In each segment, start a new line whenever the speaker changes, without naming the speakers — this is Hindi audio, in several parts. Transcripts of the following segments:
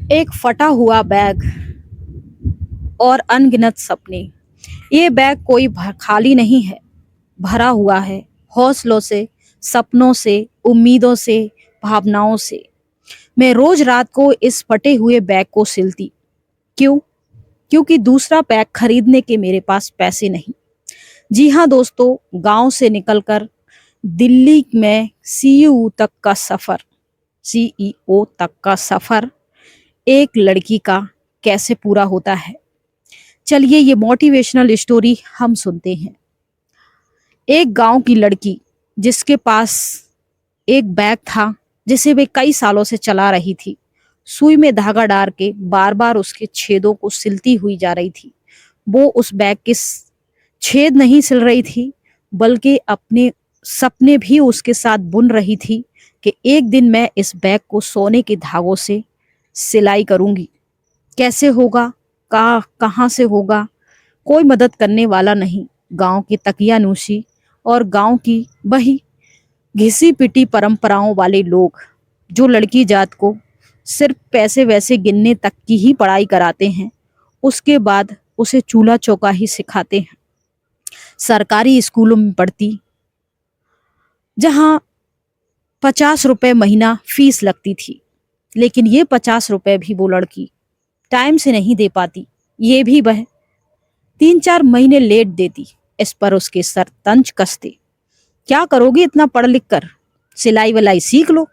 एक फटा हुआ बैग और अनगिनत सपने। ये बैग कोई खाली नहीं है, भरा हुआ है हौसलों से, सपनों से, उम्मीदों से, भावनाओं से। मैं रोज रात को इस फटे हुए बैग को सिलती। क्यों? क्योंकि दूसरा बैग खरीदने के मेरे पास पैसे नहीं। जी हाँ दोस्तों, गांव से निकलकर दिल्ली में सीईओ तक का सफर एक लड़की का कैसे पूरा होता है। चलिए ये मोटिवेशनल स्टोरी हम सुनते हैं। एक गांव की लड़की जिसके पास एक बैग था जिसे वे कई सालों से चला रही थी। सुई में धागा डाल के बार बार उसके छेदों को सिलती हुई जा रही थी। वो उस बैग के छेद नहीं सिल रही थी, बल्कि अपने सपने भी उसके साथ बुन रही थी कि एक दिन मैं इस बैग को सोने के धागों से सिलाई करूंगी। कैसे होगा, कहाँ से होगा, कोई मदद करने वाला नहीं। गांव की तकियानूशी और गांव की वही घिसी पिटी परंपराओं वाले लोग जो लड़की जात को सिर्फ पैसे वैसे गिनने तक की ही पढ़ाई कराते हैं, उसके बाद उसे चूल्हा चौका ही सिखाते हैं। सरकारी स्कूलों में पढ़ती, जहां 50 रुपए महीना फीस लगती थी, लेकिन ये 50 रुपए भी वो लड़की टाइम से नहीं दे पाती। ये भी वह 3-4 महीने लेट देती। इस पर उसके सर तंज कसते। क्या करोगे इतना पढ़ लिख कर? सिलाई वलाई सीख लो,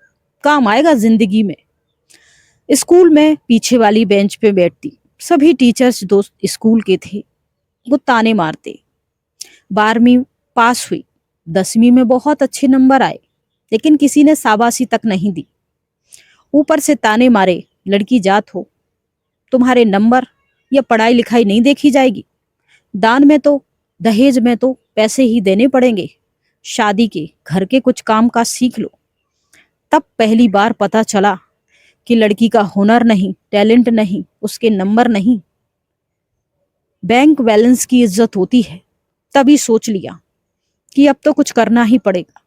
काम आएगा जिंदगी में। स्कूल में पीछे वाली बेंच पे बैठती। सभी टीचर्स दोस्त स्कूल के थे। वो ताने मारते। 12वीं पास हुई, 10वीं में बहुत अच्छे नंबर आए, लेकिन किसी ने शाबाशी तक नहीं दी। ऊपर से ताने मारे, लड़की जात हो, तुम्हारे नंबर या पढ़ाई लिखाई नहीं देखी जाएगी। दान में तो, दहेज में तो पैसे ही देने पड़ेंगे। शादी के, घर के कुछ काम का सीख लो। तब पहली बार पता चला कि लड़की का हुनर नहीं, टैलेंट नहीं, उसके नंबर नहीं, बैंक बैलेंस की इज्जत होती है। तभी सोच लिया कि अब तो कुछ करना ही पड़ेगा।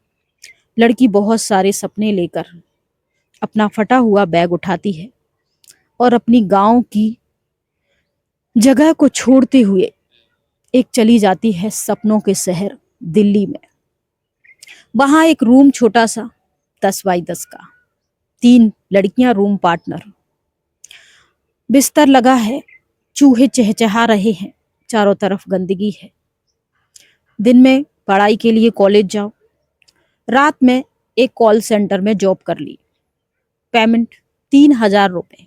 लड़की बहुत सारे सपने लेकर अपना फटा हुआ बैग उठाती है और अपनी गांव की जगह को छोड़ते हुए एक चली जाती है सपनों के शहर दिल्ली में। वहां एक रूम छोटा सा, 10 बाई 10 का, 3 लड़कियां रूम पार्टनर। बिस्तर लगा है, चूहे चहचहा रहे हैं, चारों तरफ गंदगी है। दिन में पढ़ाई के लिए कॉलेज जाओ, रात में एक कॉल सेंटर में जॉब कर ली। पेमेंट 3,000 रुपए।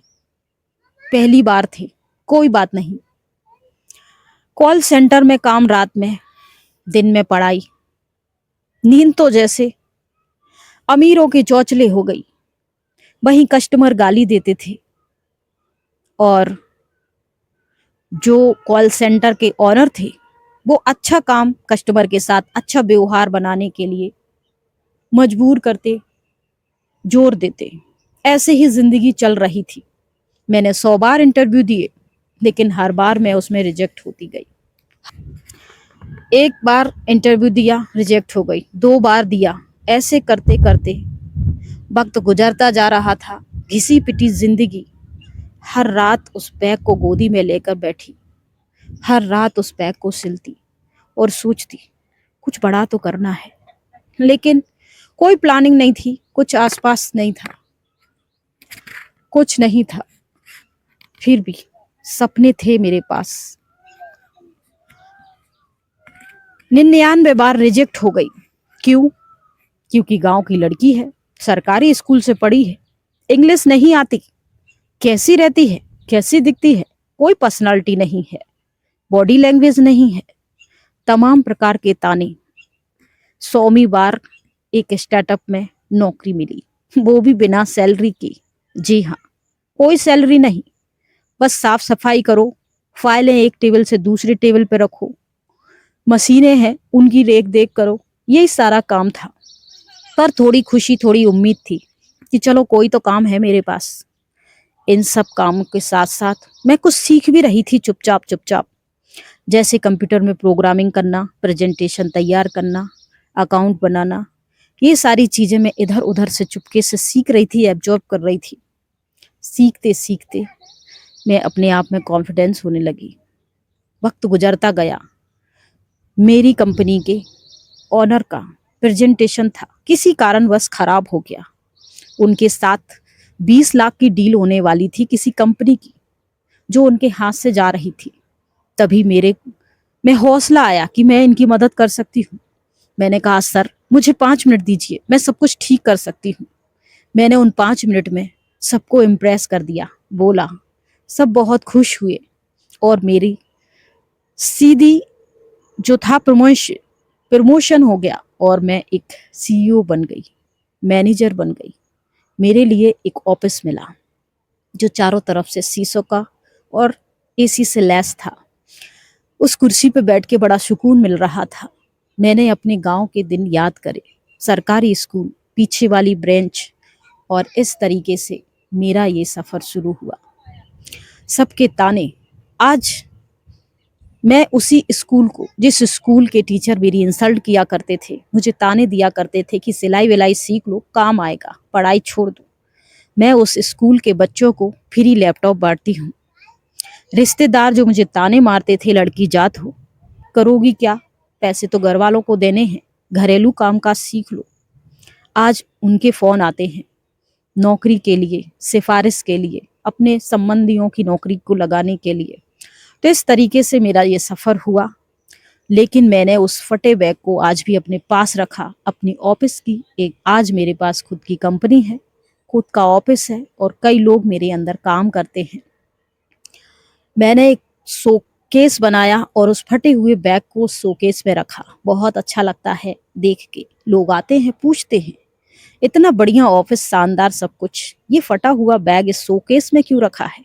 पहली बार थे, कोई बात नहीं। कॉल सेंटर में काम रात में, दिन में पढ़ाई। नींद तो जैसे अमीरों के चौचले हो गई। वहीं कस्टमर गाली देते थे और जो कॉल सेंटर के ऑनर थे वो अच्छा काम, कस्टमर के साथ अच्छा व्यवहार बनाने के लिए मजबूर करते, जोर देते। ऐसे ही जिंदगी चल रही थी। मैंने 100 बार इंटरव्यू दिए, लेकिन हर बार मैं उसमें रिजेक्ट होती गई। एक बार इंटरव्यू दिया, रिजेक्ट हो गई। 2 बार दिया। ऐसे करते करते वक्त गुजरता जा रहा था। घिसी पिटी जिंदगी। हर रात उस बैग को गोदी में लेकर बैठी, हर रात उस बैग को सिलती और सोचती कुछ बड़ा तो करना है। लेकिन कोई प्लानिंग नहीं थी, कुछ आसपास नहीं था, कुछ नहीं था। फिर भी सपने थे मेरे पास। 99 बार रिजेक्ट हो गई। क्यों? क्योंकि गांव की लड़की है, सरकारी स्कूल से पढ़ी है, इंग्लिश नहीं आती, कैसी रहती है, कैसी दिखती है, कोई पर्सनालिटी नहीं है, बॉडी लैंग्वेज नहीं है। तमाम प्रकार के ताने। 100वीं बार एक स्टार्टअप में नौकरी मिली, वो भी बिना सैलरी की। जी हाँ, कोई सैलरी नहीं, बस साफ सफाई करो, फाइलें एक टेबल से दूसरे टेबल पे रखो, मशीनें हैं उनकी रेख देख करो, यही सारा काम था। पर थोड़ी खुशी, थोड़ी उम्मीद थी कि चलो कोई तो काम है मेरे पास। इन सब कामों के साथ साथ मैं कुछ सीख भी रही थी, चुपचाप चुपचाप। जैसे कंप्यूटर में प्रोग्रामिंग करना, प्रेजेंटेशन तैयार करना, अकाउंट बनाना। ये सारी चीजें मैं इधर उधर से चुपके से सीख रही थी, एब्जॉर्ब कर रही थी। सीखते सीखते मैं अपने आप में कॉन्फिडेंस होने लगी। वक्त गुजरता गया। मेरी कंपनी के ऑनर का प्रेजेंटेशन था, किसी कारणवश खराब हो गया। उनके साथ 20 लाख की डील होने वाली थी किसी कंपनी की, जो उनके हाथ से जा रही थी। तभी मेरे में हौसला आया कि मैं इनकी मदद कर सकती हूँ। मैंने कहा, सर मुझे 5 मिनट दीजिए, मैं सब कुछ ठीक कर सकती हूँ। मैंने उन 5 मिनट में सबको इम्प्रेस कर दिया, बोला। सब बहुत खुश हुए और मेरी सीधी जो था प्रमोशन हो गया और मैं एक सीईओ बन गई, मैनेजर बन गई। मेरे लिए एक ऑफिस मिला जो चारों तरफ से शीशों का और एसी से लैस था। उस कुर्सी पे बैठ के बड़ा सुकून मिल रहा था। मैंने अपने गांव के दिन याद करे, सरकारी स्कूल, पीछे वाली ब्रेंच, और इस तरीके से मेरा ये सफ़र शुरू हुआ। सबके ताने। आज मैं उसी स्कूल को, जिस स्कूल के टीचर मेरी इंसल्ट किया करते थे, मुझे ताने दिया करते थे कि सिलाई विलाई सीख लो, काम आएगा, पढ़ाई छोड़ दो, मैं उस स्कूल के बच्चों को फ्री लैपटॉप बांटती हूँ। रिश्तेदार जो मुझे ताने मारते थे, लड़की जात हो, करोगी क्या, पैसे तो घर वालों को देने हैं, घरेलू काम काज सीख लो, आज उनके फ़ोन आते हैं नौकरी के लिए, सिफारिश के लिए, अपने संबंधियों की नौकरी को लगाने के लिए। तो इस तरीके से मेरा ये सफ़र हुआ। लेकिन मैंने उस फटे बैग को आज भी अपने पास रखा। अपनी ऑफिस की एक, आज मेरे पास खुद की कंपनी है, खुद का ऑफिस है और कई लोग मेरे अंदर काम करते हैं। मैंने एक शोकेस बनाया और उस फटे हुए बैग को शोकेस में रखा। बहुत अच्छा लगता है देख के। लोग आते हैं, पूछते हैं, इतना बढ़िया ऑफिस, शानदार सब कुछ, ये फटा हुआ बैग इस शोकेस में क्यों रखा है?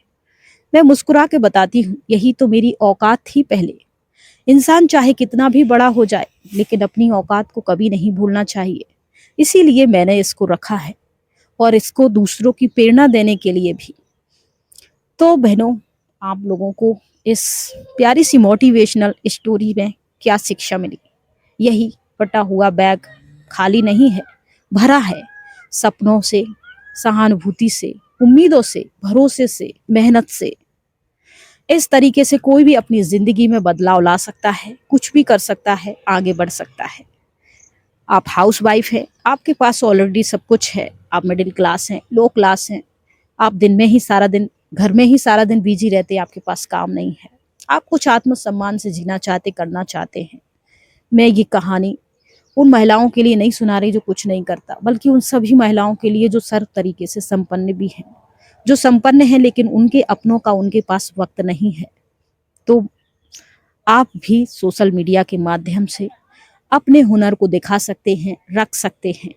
मैं मुस्कुरा के बताती हूँ, यही तो मेरी औकात थी पहले। इंसान चाहे कितना भी बड़ा हो जाए, लेकिन अपनी औकात को कभी नहीं भूलना चाहिए। इसीलिए मैंने इसको रखा है और इसको दूसरों की प्रेरणा देने के लिए भी। तो बहनों, आप लोगों को इस प्यारी सी मोटिवेशनल स्टोरी में क्या शिक्षा मिली? यही, फटा हुआ बैग खाली नहीं है, भरा है सपनों से, सहानुभूति से, उम्मीदों से, भरोसे से, मेहनत से। इस तरीके से कोई भी अपनी जिंदगी में बदलाव ला सकता है, कुछ भी कर सकता है, आगे बढ़ सकता है। आप हाउस वाइफ है, आपके पास ऑलरेडी सब कुछ है, आप मिडिल क्लास हैं, लो क्लास हैं, आप दिन में ही सारा दिन, घर में ही सारा दिन बिजी रहते हैं, आपके पास काम नहीं है, आप कुछ आत्मसम्मान से जीना चाहते, करना चाहते हैं। मैं ये कहानी उन महिलाओं के लिए नहीं सुना रही जो कुछ नहीं करता, बल्कि उन सभी महिलाओं के लिए जो सर्व तरीके से संपन्न भी हैं, जो संपन्न हैं लेकिन उनके अपनों का उनके पास वक्त नहीं है। तो आप भी सोशल मीडिया के माध्यम से अपने हुनर को दिखा सकते हैं, रख सकते हैं।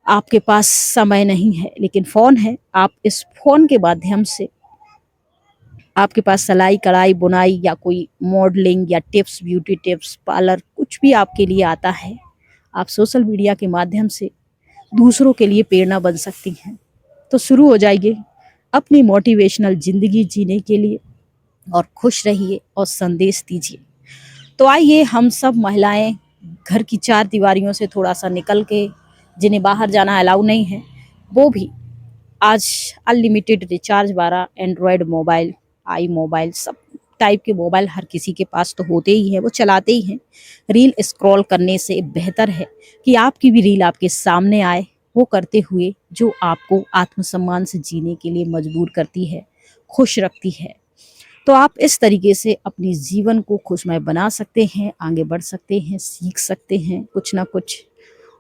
आपके पास समय नहीं है लेकिन फ़ोन है, आप इस फ़ोन के माध्यम से, आपके पास सिलाई कढ़ाई बुनाई या कोई मॉडलिंग या टिप्स, ब्यूटी टिप्स, पार्लर, कुछ भी आपके लिए आता है, आप सोशल मीडिया के माध्यम से दूसरों के लिए प्रेरणा बन सकती हैं। तो शुरू हो जाइए अपनी मोटिवेशनल ज़िंदगी जीने के लिए और खुश रहिए और संदेश दीजिए। तो आइए हम सब महिलाएं घर की चार दीवारियों से थोड़ा सा निकल के, जिन्हें बाहर जाना अलाउ नहीं है, वो भी आज अनलिमिटेड रिचार्ज वाला एंड्रॉयड मोबाइल, आई मोबाइल, सब टाइप के मोबाइल हर किसी के पास तो होते ही हैं, वो चलाते ही हैं। रील स्क्रॉल करने से बेहतर है कि आपकी भी रील आपके सामने आए, वो करते हुए जो आपको आत्मसम्मान से जीने के लिए मजबूर करती है, खुश रखती है। तो आप इस तरीके से अपने जीवन को खुशमय बना सकते हैं, आगे बढ़ सकते हैं, सीख सकते हैं कुछ ना कुछ।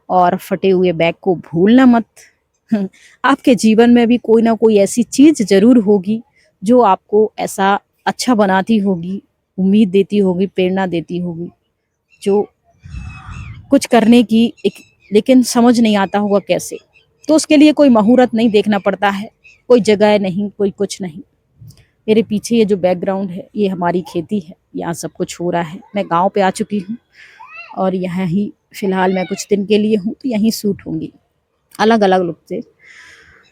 और फटे हुए बैग को भूलना मत। आपके जीवन में भी कोई ना कोई ऐसी चीज़ ज़रूर होगी जो आपको ऐसा अच्छा बनाती होगी, उम्मीद देती होगी, प्रेरणा देती होगी, जो कुछ करने की एक, लेकिन समझ नहीं आता होगा कैसे। तो उसके लिए कोई मुहूर्त नहीं देखना पड़ता है, कोई जगह नहीं, कोई कुछ नहीं। मेरे पीछे ये जो बैकग्राउंड है, ये हमारी खेती है, यहाँ सब कुछ हो रहा है। मैं गांव पे आ चुकी हूँ और यहाँ ही फ़िलहाल मैं कुछ दिन के लिए हूँ, तो यहीं शूट होंगी अलग अलग लुक से।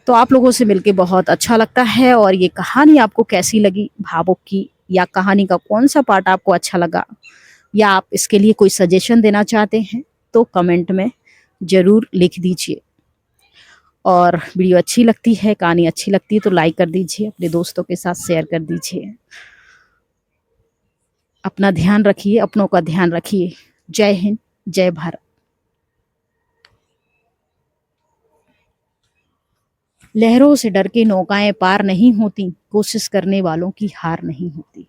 तो आप लोगों से मिलके बहुत अच्छा लगता है। और ये कहानी आपको कैसी लगी, भावुक की, या कहानी का कौन सा पार्ट आपको अच्छा लगा, या आप इसके लिए कोई सजेशन देना चाहते हैं, तो कमेंट में ज़रूर लिख दीजिए। और वीडियो अच्छी लगती है, कहानी अच्छी लगती है तो लाइक कर दीजिए, अपने दोस्तों के साथ शेयर कर दीजिए। अपना ध्यान रखिए, अपनों का ध्यान रखिए। जय हिंद, जय भारत। लहरों से डर के नौकाएं पार नहीं होती, कोशिश करने वालों की हार नहीं होती।